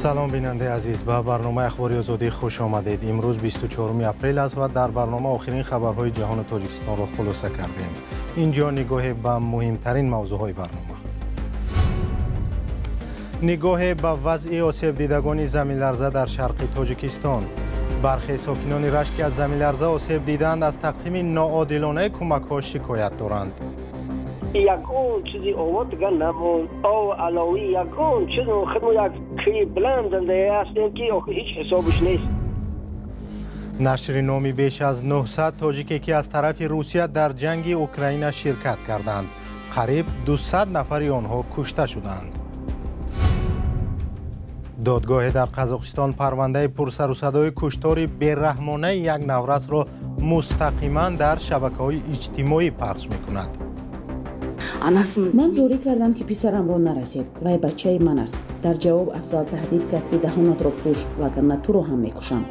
سلام بیننده عزیز، به برنامه اخباری آزادی خوش آمدید. امروز 24 اپریل است و در برنامه آخرین خبرهای جهان تاجیکستان را خلاصه کردیم. اینجا نگاه به مهمترین موضوعهای برنامه. نگاه به وضع آسیب دیدگان زمین لرزه در شرق تاجیکستان. برخی ساکنان رشت که از زمین لرزه آسیب دیدند از تقسیم ناعادلانه کمک‌ها شکایت دارند. یکون چیزی آورد دیگر نمون او علاوی یکون چیزی خدمت یک بلند زنده هستیم که هیچ حسابش نیست. نشر نامی بیش از 900 تاجیکی که از طرف روسیه در جنگ اوکراین شرکت کردند. قریب 200 نفری آنها کشته شدند. دادگاه در قزاقستان پرونده پرسر و صدای کشتار بی‌رحمانه یک نورس را مستقیما در شبکه‌های اجتماعی پخش می‌کند. من زوری کردم که پسرم را نرسید. وای بچه من است. در جواب افضل تهدید کرد که دهانت را پوش وگرنه تو رو هم میکشم.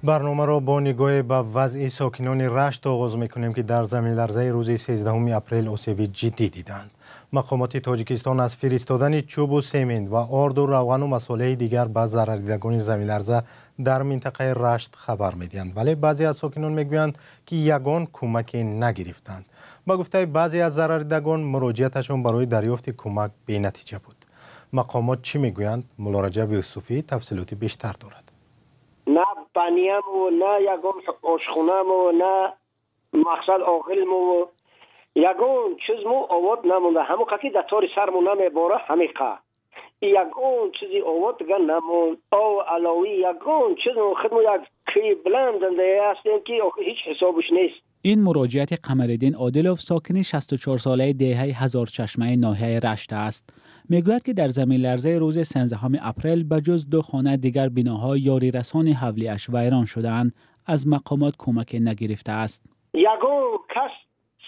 برنامه را با نگاه به وضع ساکنان رشت آغاز میکنیم که در زمین لرزه روز 13 اپریل آسیب جدی دیدند. مقامات تاجیکستان از فرستادن چوب و سمنت و آرد و روغن و مسائل دیگر به ضرردیدگان زمین لرزه در منطقه رشت خبر میدهند، ولی بعضی از ساکنان میگویند که یگان کمک نگرفتند. با گفته بعضی از ضرردیدگان مراجعتشان برای دریافت کمک بی‌نتیجه بود. مقامات چی میگویند؟ مولا رجب یوسفی تفصیلاتی بیشتر دارد. نه بنیم و نه یگان آشخونم و نه مقصد آقلم و یگان چیز مو آورد نمونده. همون که دتار سرمو نمیباره همیقه یگان چیزی آورد دیگر نمون او علاوی یگان چیز خدمت یک بلند زنده هستیم که هیچ حسابش نیست. این مراجعت قمرالدین عادلوف ساکن 64 ساله دهه هزار چشمه ناحیه رشت است. میگوید که در زمین لرزه روز 13 اپریل به جز 2 خانه دیگر بناهای یاری رسان حولی‌اش ویران شدند. از مقامات کمک نگرفته است. یگان کس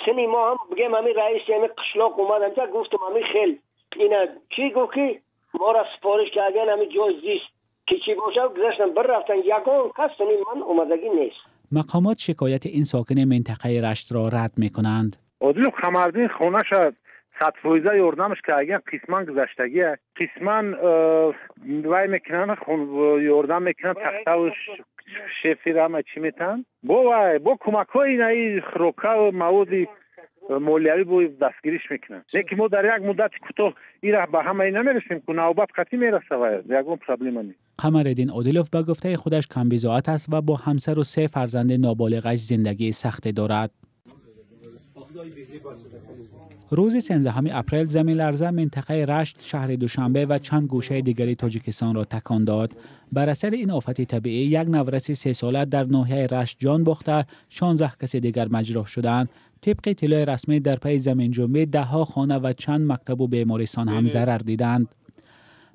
سنی ما هم بگیم همین رئیس یعنی قشلاق اومد همینجا گفتم همین خیل اینا چی گفت که ما را سپارش کردن همین جای زیست که چی باشه گذاشتن بررفتن. یگان کس سنی من اومدگی نیست. مقامات شکایت این ساکن منطقه رشت را رد میکنند. عادل قمرالدین خونه شد 100% یاردمش کردن، قسما گذشتگیه، قسما وای میکنن یاردم میکنن تخته و شفیر هم چی میتن با کمک های اینایی خروکه و مواد مولیوی با دستگیریش میکنن. لیکن ما در یک مدت کوتاه این به همه نمیرسیم که نوبت قطعی میرسه و یکون پرابلم نیست. قمرالدین عادلوف به گفته خودش کم بضاعت است و با همسر و 3 فرزند نابالغش زندگی سخت دارد. روز 13 اپریل زمین لرزه منطقه رشت، شهر دوشنبه و چند گوشه دیگری تاجیکستان را تکان داد. بر اثر این آفت طبیعی یک نورس 3 ساله در ناحیه رشت جان باخته، 16 کس دیگر مجروح شدند. طبق اطلاع رسمی در پی زمین جنبی 10 خانه و چند مکتب و بیمارستان هم ضرر دیدند.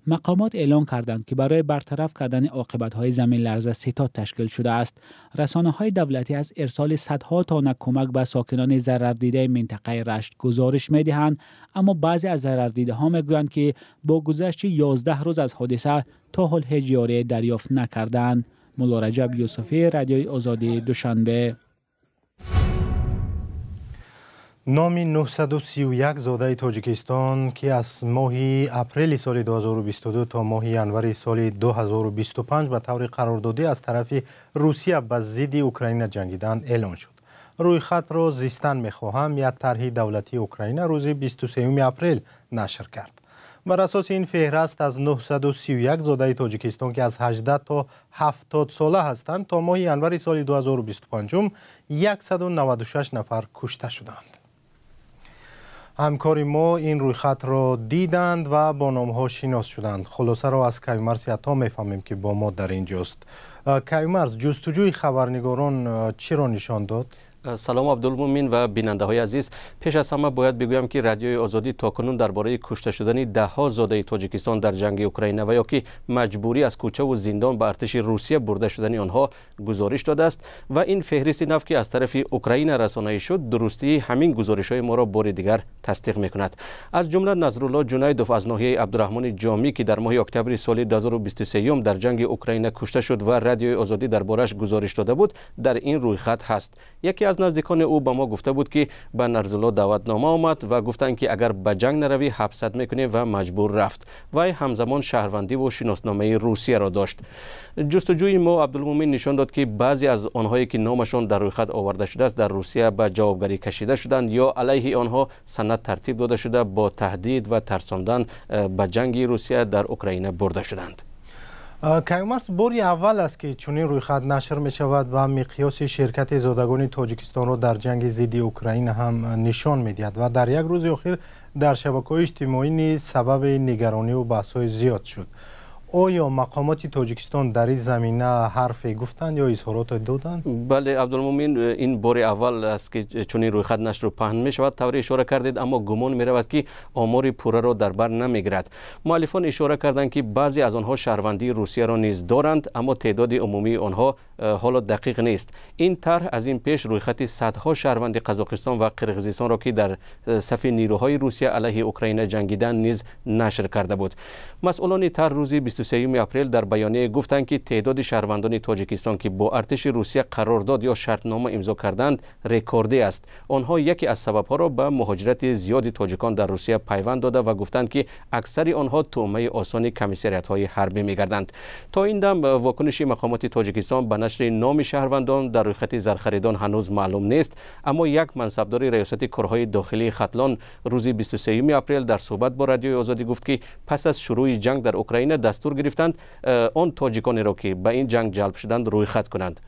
مقامات اعلام کردند که برای برطرف کردن عاقبت‌های زمین لرزه ستاد تشکیل شده است. رسانه‌های دولتی از ارسال صدها تانه کمک به ساکنان ضرر دیده منطقه رشت گزارش می‌دهند، اما بعضی از ضرر دیده‌ها می‌گویند که با گذشت 11 روز از حادثه تا حال هیچ یاری دریافت نکردند. مولا رجب یوسفی، رادیوی آزادی، دوشنبه. نام 931 زاده تاجیکستان که از ماه اپریل سال 2022 تا ماه ینور سال 2025 به طور قراردادی از طرف روسیه به ضد اوکراین جنگیدند اعلان شد. روی خط را زیستن می‌خواهم یک طرح دولتی اوکراین روز 23 اپریل نشر کرد. بر اساس این فهرست از 931 زاده تاجیکستان که از 18 تا 70 ساله هستند تا ماه ینور سال 2025 196 نفر کشته شدند. همکار ما این روی خط را دیدند و با نامها شناس شدند. خلاصه را از کیومرث عطا میفهمیم که با ما در اینجاست. کیومرث، جستجوی خبرنگاران چی را نشان داد؟ سلام عبدالمومن و بیننده های عزیز. پیش از همه باید بگویم که رادیوی آزادی تاکنون درباره کشته شدن 10 زاده تاجیکستان در جنگ اوکراین و یا که مجبوری از کوچه و زندان به ارتش روسیه برده شدن آنها گزارش داده است و این فهرست نو که از طرف اوکراین رسانه‌ای شد درستی همین گزارش های ما را بار دیگر تصدیق میکند. از جمله نظرالله جنیدوف از ناحیه عبدالرحمن جامی که در ماه اکتبر سال 2023 در جنگ اوکراین کشته شد و رادیوی آزادی دربارش گزارش داده بود در این روی خط هست. یکی از نزدیکان او به ما گفته بود که به نرزولا دعوتنامه آمد و گفتند که اگر به جنگ نروی حبست میکنیم و مجبور رفت. وی همزمان شهروندی و شناسنامه روسیه را داشت. جستجوی ما عبدالمومن نشان داد که بعضی از آنهایی که نامشان در رویخط آورده شده است در روسیه به جوابگری کشیده شدند یا علیه آنها سند ترتیب داده شده با تهدید و ترساندن به جنگ روسیه در اوکراین برده شدند. کیومرس باری اول است که چنین رویخط نشر می شود و مقیاس شرکت زادگان تاجیکستان را در جنگ ضد اوکراین هم نشان می دهد و در یک روز اخیر در شبکه‌های اجتماعی نیز سبب نگرانی و بحث‌های زیاد شد. آیا مقامات تاجیکستان در این زمینه حرفی گفتند یا اظهارات دادند؟ بله عبدالمومن، این بار اول است که چنین رویخط نشر و پهن می شود. طوری اشاره کردید اما گمان می رود که آمار پوره را در بر نمیگیرد. مؤلفان اشاره کردند که بعضی از آنها شهروندی روسیه را نیز دارند اما تعداد عمومی آنها حالا دقیق نیست. این طرح از این پیش رویخط صدها شهروند قزاقستان و قرقیزستان را که در صف نیروهای روسیه علیه اوکراین جنگیدند نیز نشر کرده بود. مسئولان طرح روز 23 اپریل در بیانیه گفتند که تعداد شهروندان تاجیکستان که با ارتش روسیه قرارداد یا شرطنامه امضا کردند رکوردی است. آنها یکی از سببها را به مهاجرت زیاد تاجیکان در روسیه پیوند داده و گفتند که اکثر آنها تهمه آسان کمیساریات‌های حربی می‌گردند. تا این دم واکنش مقامات تاجیکستان به نشر نام شهروندان در رویخط زرخریدان هنوز معلوم نیست، اما یک منصبدار ریاست کارهای داخلی ختلان روز 23 اپریل در صحبت با رادیوی آزادی گفت که پس از شروع جنگ در اوکراین دستور گرفتند آن تاجیکانی را که به این جنگ جلب شدند رویخط کنند.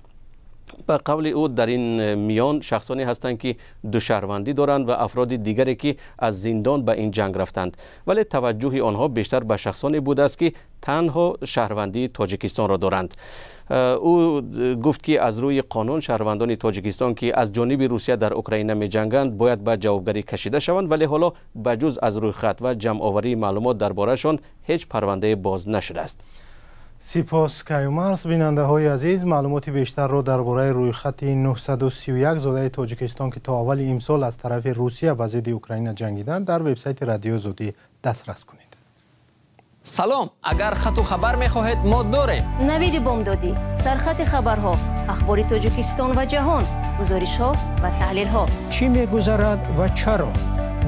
به قول او در این میان شخصانی هستند که دو شهروندی دارند و افراد دیگری که از زندان به این جنگ رفتند، ولی توجه آنها بیشتر به شخصانی بوده است که تنها شهروندی تاجیکستان را دارند. او گفت که از روی قانون شهروندان تاجیکستان که از جانب روسیه در اوکراین می جنگند باید به جوابگری کشیده شوند، ولی حالا بجز از رویخط و جمع آوری معلومات دربارهشان هیچ پرونده باز نشده است. سپاس کیومرس. بیننده های عزیز، معلومات بیشتر را درباره رویخط 931 زاده تاجیکستان که تا اول امسال از طرف روسیه به ضد اوکراین جنگیدند در وبسایت رادیو آزادی دسترس کنید. سلام، اگر خط و خبر می‌خواهید ما داریم. نوید بامدادی، سرخط خبرها، اخبار تاجیکستان و جهان، گزارش‌ها و تحلیل‌ها. چی می‌گذرد و چرا؟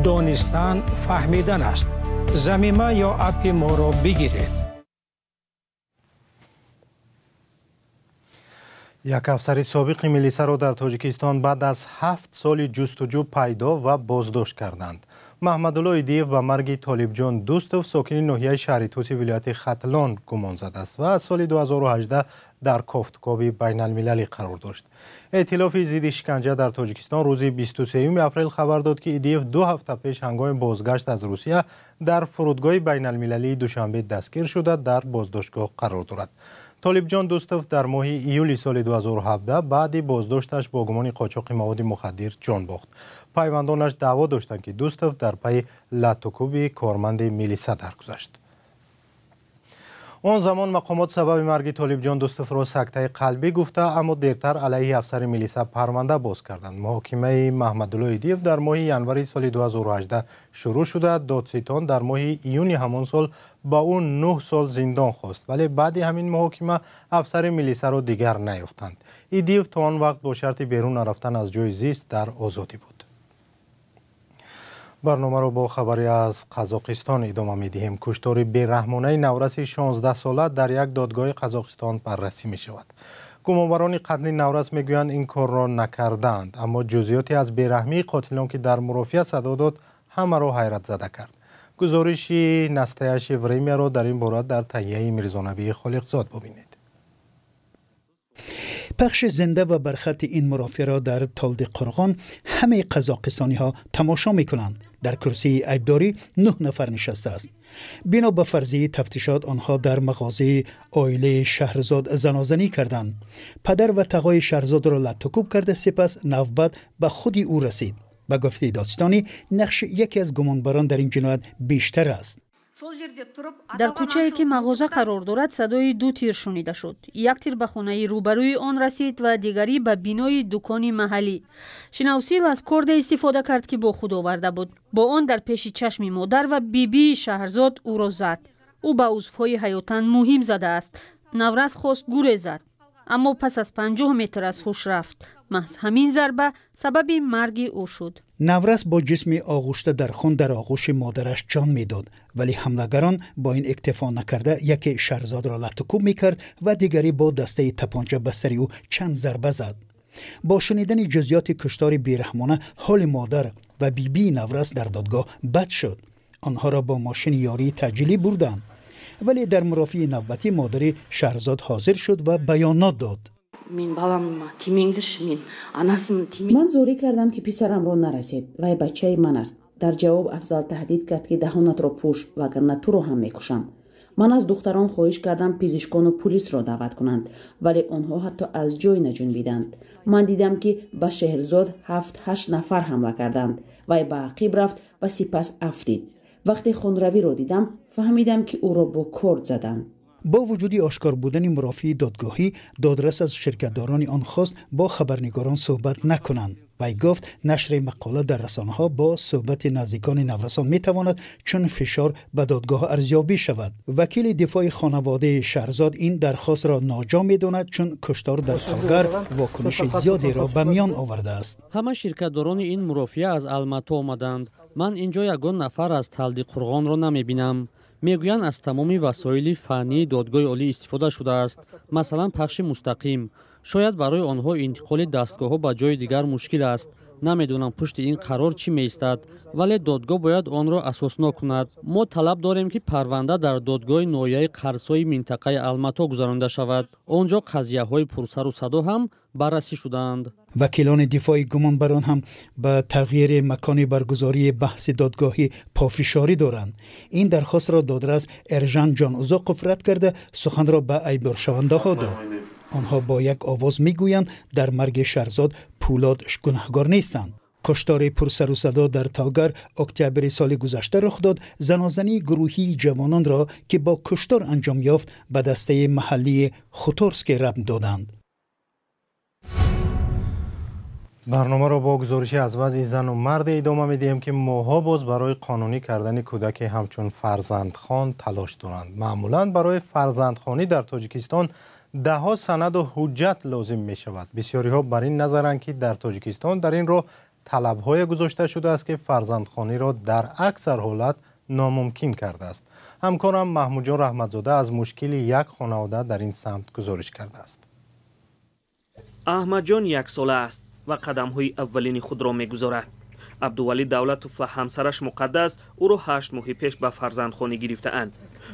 دانستن، فهمیدن است. ضمیمه یا اپ ما را بگیرید. یک افسر سابق میلیسا را در تاجیکستان بعد از 7 سال جستجو پیدا و بازداشت کردند. محمدالله دیو به مرگ طالبجان دوستوف ساکن ناحیه شهر توسی ولایت ختلان گمان زده است و از سال 2018 در کافتکابی بین المللی قرار داشت. ائتلاف ضد شکنجه در تاجیکستان روز 23 اپریل خبر داد که دیو 2 هفته پیش هنگام بازگشت از روسیه در فرودگاه بین المللی دوشنبه دستگیر شده در بازداشتگاه قرار دارد. طالبجان دوستوف در ماه ایولی سال 2017 بعد بازداشتش با گمان قاچاق مواد مخدر جان باخت. پیوندانش دعوا داشتند که دوستوف در پی لطوکوب کارمند میلیسا درگذشت. آن زمان مقامات سبب مرگ طالبجان دوستوف را سکته قلبی گفته اما دیرتر علیه افسر میلیسا پرونده باز کردند. محاکمه محمدالله دیو در ماه ینوری سال 2018 شروع شده. دادستان در ماه ایون همان سال با اون 9 سال زندان خواست، ولی بعد همین محاکمه افسر میلیسا را دیگر نیافتند. دیو تا آن وقت با شرط بیرون رفتن از جای زیست در آزادی بود. برنامه را با خبری از قزاقستان ادامه می‌دهیم. کشتار بی‌رحمانه نورس 16 ساله در یک دادگاه قزاقستان بررسی می شود. گمانبران قتل نورس میگویند این کار را نکردند، اما جزئیاتی از بی‌رحمی قاتلان که در مرافعه صدا داد همه را حیرت زده کرد. گزارش نستایش وریمیا را در این باره در تهیه میرزانبی خالقزاد ببینید. پخش زنده و برخط این مرافعه را در تالد قرغان همه قزاقستانی ها تماشا می کنند. در کرسی عیبداری 9 نفر نشسته است. بنا به فرضیه تفتیشات آنها در مغازه عائله شهرزاد زنازنی کردند. پدر و تقای شهرزاد را لطوکوب کرده، سپس نوبت به خودی او رسید. به گفته دادستانی نقش یکی از گمانبران در این جنایت بیشتر است. در کوچه‌ای که مغازه قرار دارد صدای 2 تیر شنیده شد. یک تیر به خانه روبروی آن رسید و دیگری به بینای دکانی محلی. شناوسیل از کرد استفاده کرد که با خود آورده بود. با آن در پیش چشم مادر و بیبی شهرزاد او را زد. او به عضوهای حیاتن مهم زده است. نورس خواست گریزد. اما پس از 50 متر از هوش رفت. محض همین ضربه سبب مرگ او شد. نورس با جسم آغشته در خون در آغوش مادرش جان میداد، ولی حملگران با این اکتفا نکرده یکی شهرزاد را لطکوب میکرد و دیگری با دسته تپانچه به سر او چند ضربه زد. با شنیدن جزئیات کشتار بیرحمانه حال مادر و بیبی نورس در دادگاه بد شد. آنها را با ماشین یاری تجلی بردند، ولی در مرافعه نوبتی مادر شهرزاد حاضر شد و بیانات داد. من زوری کردم که پسرم را نرسید. وای بچه من است. در جواب افضل تهدید کرد که دهانت را پوش وگرنه تو را هم میکشم. من از دختران خواهش کردم پزشکان و پلیس را دعوت کنند، ولی آنها حتی از جای نجنبیدند. من دیدم که به شهرزاد 7-8 نفر حمله کردند. وای به عقب رفت و سپس افتید. وقتی خونروی را دیدم فهمیدم که او را با کرد زدند. با وجود آشکار بودن مرافعه دادگاهی، دادرس از شرکتداران آن خواست با خبرنگاران صحبت نکنند. وی گفت نشر مقاله در رسانه‌ها با صحبت نزدیکان نورسان میتواند چون فشار به دادگاه ارزیابی شود. وکیل دفاع خانواده شهرزاد این درخواست را ناجا میداند چون کشتار در تالگر واکنش زیادی را به میان آورده است. همه شرکتداران این مرافعه از الماتا آمدند. من اینجا یگان نفر از تلدی قرغان را نمیبینم. میگویند از تمامی وسایل فنی دادگاه عالی استفاده شده است، مثلا پخش مستقیم. شاید برای آنها انتقال دستگاه‌ها به جای دیگر مشکل است. نمیدونم پشت این قرار چی میایستد، ولی دادگاه باید آن را اساسناک کند. ما طلب داریم که پرونده در دادگاه ناحیه قرسای منطقه الماتا گذرانده شود. آنجا قضیه‌های پرسر و صدا هم بررسی شدند. وکیلان دفاع گمانبران هم به تغییر مکان برگزاری بحث دادگاهی پافشاری دارند. این درخواست را دادرس ارژان جان اوزاقوف رد کرده سخن را به ایبار شونده ها داد. آنها با یک آواز میگویند در مرگ شهرزاد پولاد گناهکار نیستند. کشتار پرسر و صدا در تالگر اکتبر سال گذشته رخ داد. زنازنی گروهی جوانان را که با کشتار انجام یافت به دسته محلی خوتورسک ربط دادند. برنامه را با گزارشی از وضع زن و مرد ادامه میدیم که ماها باز برای قانونی کردن کودک همچون فرزندخوان تلاش دارند. معمولا برای فرزندخوانی در تاجیکستان دهها سند و حجت لازم می شود. بسیاری ها بر این نظرند که در تاجیکستان در این راه طلب‌های گذاشته شده است که فرزندخوانی را در اکثر حالت ناممکن کرده است. همکارم محمود جان رحمتزاده از مشکل یک خانواده در این سمت گزارش کرده است. احمد جان 1 ساله است و قدم‌های اولین خود را می‌گذارد. عبدولی دولتوف و همسرش مقدس او را 8 ماه پیش به فرزندخوانی گرفته‌اند.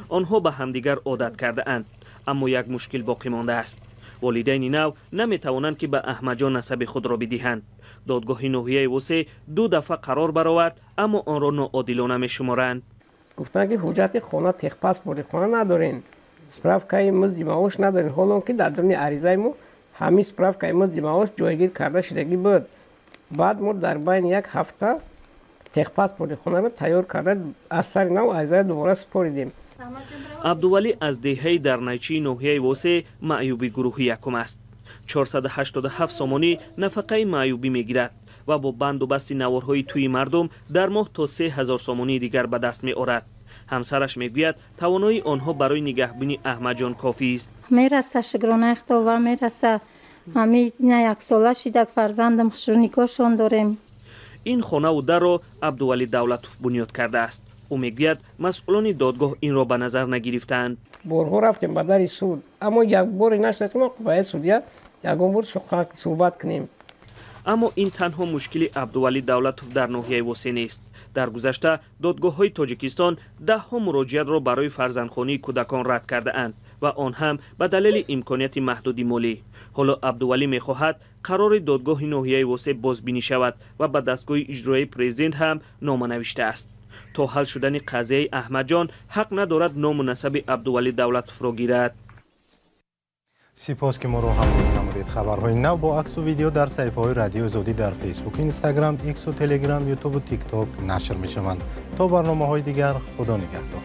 آنها به همدیگر عادت کرده‌اند، اما یک مشکل باقی مانده است. والدین نو نمی‌توانند که به احمد جان نسب خود را بدهند. دادگاه ناحیه وسه 2 دفعه قرار برآورد، اما آن را ناعادلانه می‌شمارند. گفتند که حجت خانه تخ پاسپورت خانه ندارین، سپراوکای مزد معاش ندارین، حالا که در درون عریضه مو همین سپراوکای مزد معاش جایگیر کرده شدگی بود. بعد ما در بین 1 هفته تخ پاسپورت خانه را تیار کرده از سر نو عریضه دوباره سپاریدیم. عبدولی از دهه در نیچی ناحیه وسه معیوبی گروهی یکم است. 487 سامانی نفقه معیوبی میگیرد و با بند و بست نوارهای توی مردم در ماه تا 3000 سامانی دیگر به دست می آورد. همسرش میگوید توانایی آنها برای نگهبانی احمد جان کافی است. میرسه شگرانه اختاور میرسه. همین 1 ساله شیدک فرزندم خشونیکاشون داریم. این خانه و در را عبدولی دولتوف بنیاد کرده است. او میگوید مسئولان دادگاه این را به نظر نگرفتند. بارها رفتیم به در سود، اما یک بار نشد که ما قوه سودیه یکم بار صحبت کنیم. اما این تنها مشکل عبدولی دولتوف در ناحیه وسه نیست. در گذشته دادگاه‌های تاجیکستان 10 مراجعت را برای فرزندخوانی کودکان رد کرده اند و آن هم به دلیل امکانات محدودی مالی. حالا عبدولی می‌خواهد قرار دادگاه ناحیه وسه بازبینی شود و به دستگاه اجرایی پرزیدنت هم نامه نوشته است. تا حل شدن قضیه احمد جان حق ندارد نام و نسب عبدولی دولتوف را گیرد. سپاس که ما رو همراهی نمودید. خبرهای نو با عکس و ویدیو در صفحه‌های رادیو آزادی در فیسبوک، اینستاگرام، ایکس و تلگرام، یوتیوب و تیک تاک نشر می‌شوند. تا برنامه‌های دیگر خدا نگهدار.